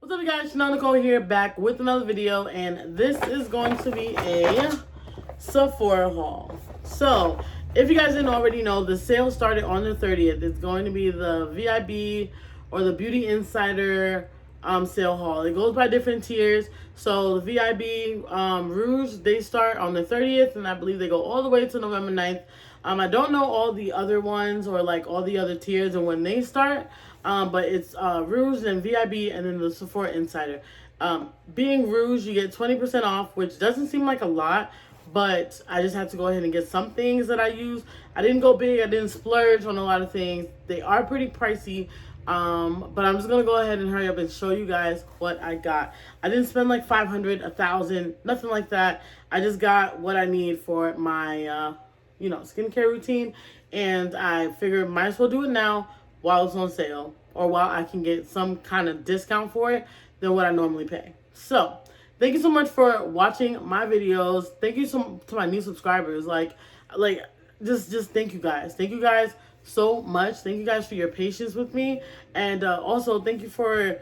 What's up, you guys? Nicole here, back with another video, and this is going to be a Sephora haul. So, if you guys didn't already know, the sale started on the 30th. It's going to be the VIB or the Beauty Insider sale haul. It goes by different tiers. So the VIB Rouge, they start on the 30th, and I believe they go all the way to November 9th. I don't know all the other ones or like all the other tiers and when they start. But it's Rouge and VIB and then the Sephora Insider. Being Rouge, you get 20% off, which doesn't seem like a lot, but I just had to go ahead and get some things that I use. I didn't go big. I didn't splurge on a lot of things. They are pretty pricey, but I'm just going to go ahead and hurry up and show you guys what I got. I didn't spend like $500, $1,000, nothing like that. I just got what I need for my, skincare routine, and I figured might as well do it now while it's on sale, or while I can get some kind of discount for it than what I normally pay. So, thank you so much for watching my videos. Thank you to my new subscribers. Just thank you guys. Thank you guys so much. Thank you guys for your patience with me. And also, thank you for,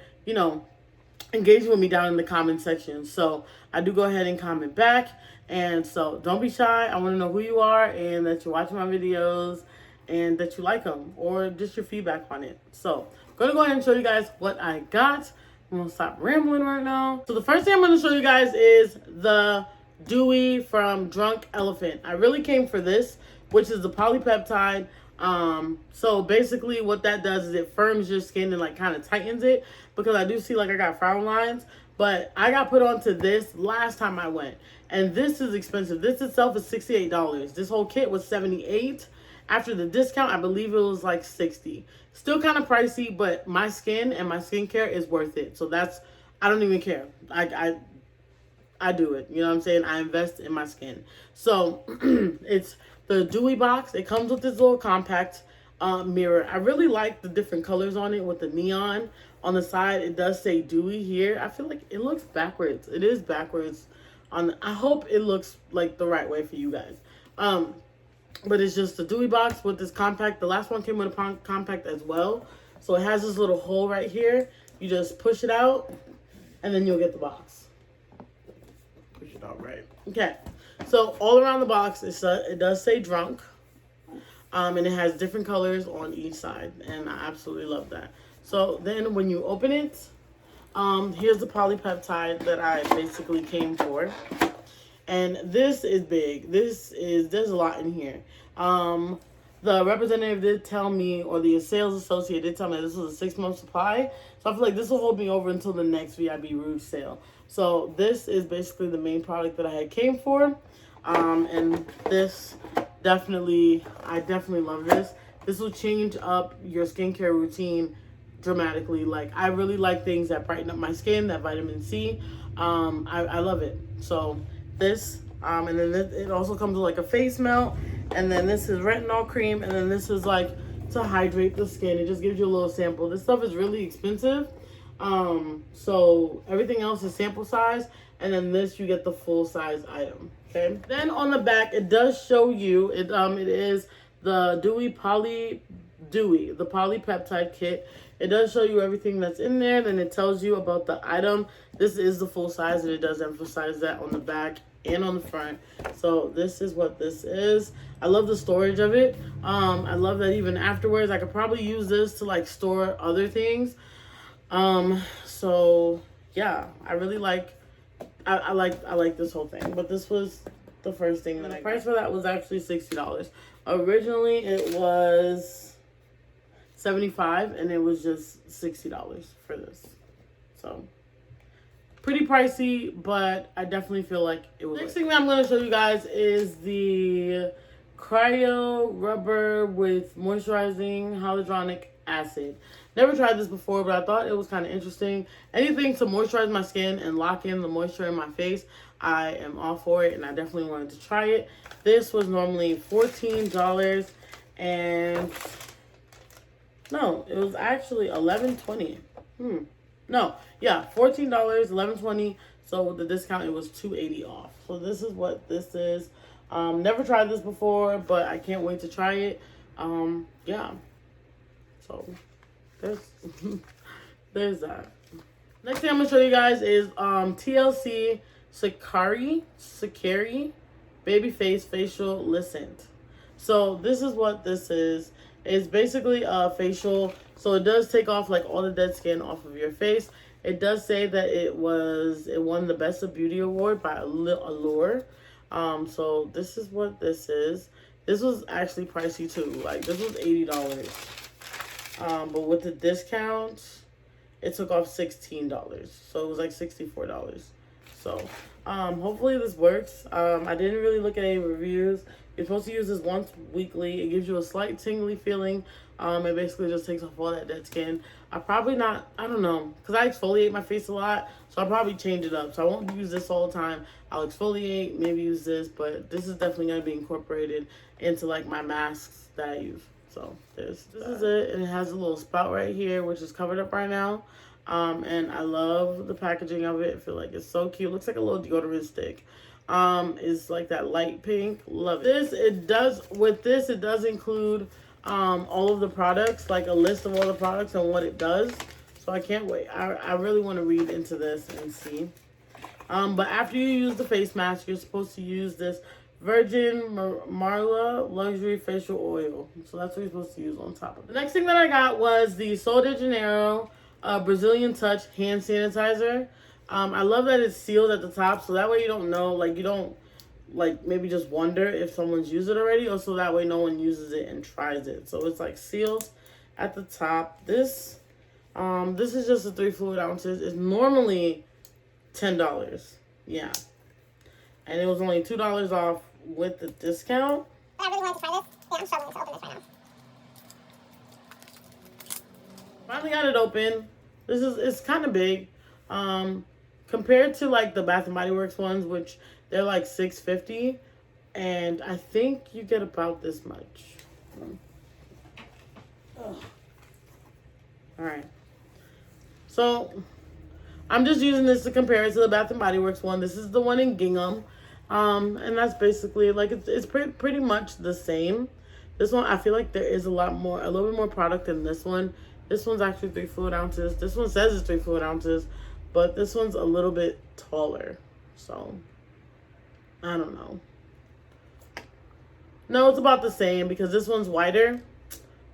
engaging with me down in the comment section. So, I do go ahead and comment back. And so, don't be shy. I want to know who you are and that you're watching my videos and that you like them, or just your feedback on it. So, I'm going to go ahead and show you guys what I got. I'm going to stop rambling right now. So, the first thing I'm going to show you guys is the Dewy from Drunk Elephant. I really came for this, which is the polypeptide. So, basically what that does is it firms your skin and like kind of tightens it, because I do see like I got frown lines. But I got put onto this last time I went, and this is expensive. This itself is $68. This whole kit was $78. After the discount, I believe it was like $60. Still kind of pricey, but my skin and my skincare is worth it. So I don't even care. I do it. You know what I'm saying? I invest in my skin. So it's the Dewy box. It comes with this little compact mirror. I really like the different colors on it with the neon on the side. It does say Dewy here. I feel like it looks backwards. It is backwards. I hope it looks like the right way for you guys. But it's just a Dewy box with this compact. The last one came with a compact as well. So it has this little hole right here. You just push it out, and then you'll get the box. Push it out right. Okay. So all around the box, it does say Drunk. And it has different colors on each side. And I absolutely love that. So then when you open it, here's the polypeptide that I basically came for. And this is big. There's a lot in here. The representative did tell me, or the sales associate did tell me this was a 6-month supply. So I feel like this will hold me over until the next VIB Rouge sale. So this is basically the main product that I had came for. And this I definitely love this. This will change up your skincare routine dramatically. Like, I really like things that brighten up my skin, that vitamin C. I love it. So this, and then it also comes with like a face melt, and then this is retinol cream, and then this is like to hydrate the skin. It just gives you a little sample. This stuff is really expensive, so everything else is sample size, and then this you get the full size item. Okay, then on the back it does show you it is the the polypeptide kit. It does show you everything that's in there. Then it tells you about the item. This is the full size, and it does emphasize that on the back and on the front. So this is what this is. I love the storage of it. I love that even afterwards I could probably use this to like store other things. So yeah, I really like I like this whole thing. But this was the first thing that the price for that was actually $60. Originally it was $75, and it was just $60 for this. So pretty pricey, but I definitely feel like it was. Next thing that I'm going to show you guys is the Cryo Rubber with moisturizing hyaluronic acid. Never tried this before, but I thought it was kind of interesting. Anything to moisturize my skin and lock in the moisture in my face, I am all for it, and I definitely wanted to try it. This was normally $14, and no, it was actually $11.20. No, yeah, $14, $11.20. So with the discount, it was $2.80 off. So this is what this is. Never tried this before, but I can't wait to try it. Yeah. So there's that. Next thing I'm gonna show you guys is TLC Sakari Babyface Facial Lissant. So this is what this is. It's basically a facial. So it does take off like all the dead skin off of your face. It does say that it won the Best of Beauty Award by Allure. So this is what this is. This was actually pricey too. Like this was $80. But with the discount, it took off $16. So it was like $64. So hopefully this works. I didn't really look at any reviews. You're supposed to use this once weekly. It gives you a slight tingly feeling. It basically just takes off all that dead skin. I don't know, because I exfoliate my face a lot, so I'll probably change it up. So I won't use this all the time. I'll exfoliate, maybe use this, but this is definitely going to be incorporated into like my masks that I use. So this is it, and it has a little spout right here, which is covered up right now. And I love the packaging of it. I feel like it's so cute. It looks like a little deodorant stick. It's like that light pink. Love it. It does include all of the products, like a list of all the products and what it does. So I can't wait. I really want to read into this and see. But after you use the face mask, you're supposed to use this Virgin Marla Luxury Facial Oil. So that's what you're supposed to use on top of it. The next thing that I got was the Sol de Janeiro Brazilian Touch hand sanitizer. I love that it's sealed at the top, so that way you don't know, like you don't like maybe just wonder if someone's used it already, or so that way no one uses it and tries it. So it's like sealed at the top. This is just the 3 fluid ounces. It's normally $10. Yeah. And it was only $2 off with the discount. I really wanted to try this. Yeah, I'm struggling to open this right now. Finally got it open. It's kind of big. Compared to like the Bath and Body Works ones, which they're like $6.50, and I think you get about this much. All right. So I'm just using this to compare it to the Bath and Body Works one. This is the one in gingham. And that's basically like it's pretty much the same. This one, I feel like there is a little bit more product than this one. This one's actually 3 fluid ounces. This one says it's 3 fluid ounces, but this one's a little bit taller. So I don't know. No, it's about the same because this one's wider.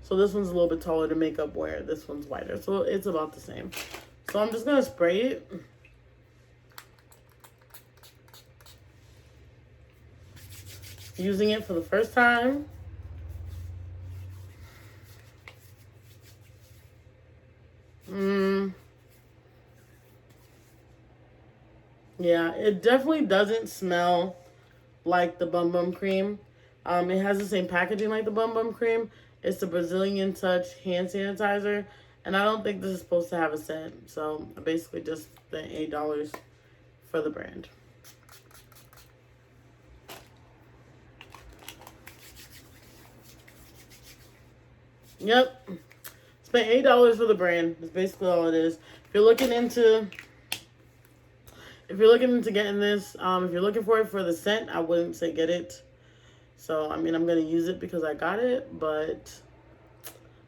So this one's a little bit taller to make up where this one's wider. So it's about the same. So I'm just going to spray it. Using it for the first time. Yeah, it definitely doesn't smell like the Bum Bum Cream. It has the same packaging like the Bum Bum Cream. It's the Brazilian Touch hand sanitizer. And I don't think this is supposed to have a scent. So I basically just spent $8 for the brand. Yep. Spent $8 for the brand. That's basically all it is. If you're looking into getting this, if you're looking for it for the scent, I wouldn't say get it. So, I mean, I'm going to use it because I got it, but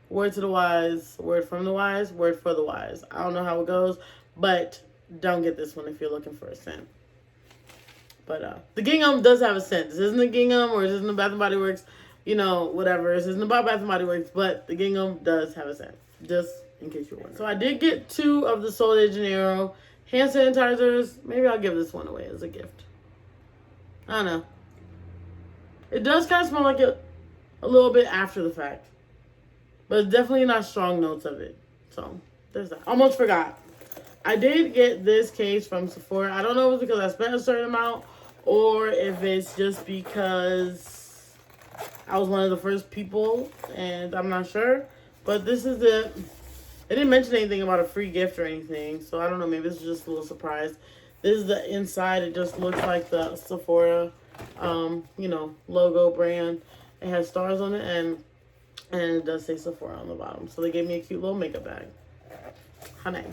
word to the wise, word from the wise, word for the wise. I don't know how it goes, but don't get this one if you're looking for a scent. But the gingham does have a scent. This isn't the gingham, or this isn't the Bath and Body Works, you know, whatever. This isn't about Bath and Body Works, but the gingham does have a scent, just in case you're wondering. So I did get 2 of the Sol de Janeiro hand sanitizers. Maybe I'll give this one away as a gift. I don't know. It does kind of smell like it a little bit after the fact. But it's definitely not strong notes of it. So, there's that. Almost forgot. I did get this case from Sephora. I don't know if it's because I spent a certain amount or if it's just because I was one of the first people and I'm not sure. But this is it. They didn't mention anything about a free gift or anything. So, I don't know. Maybe this is just a little surprise. This is the inside. It just looks like the Sephora, you know, logo brand. It has stars on it and it does say Sephora on the bottom. So they gave me a cute little makeup bag. How nice.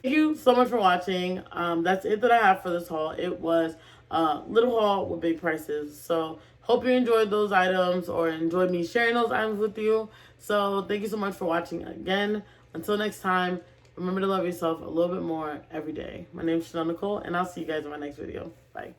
Thank you so much for watching. That's it that I have for this haul. It was a little haul with big prices. So hope you enjoyed those items or enjoyed me sharing those items with you. So thank you so much for watching again. Until next time, Remember to love yourself a little bit more every day. My name is Nicole, and I'll see you guys in my next video. Bye.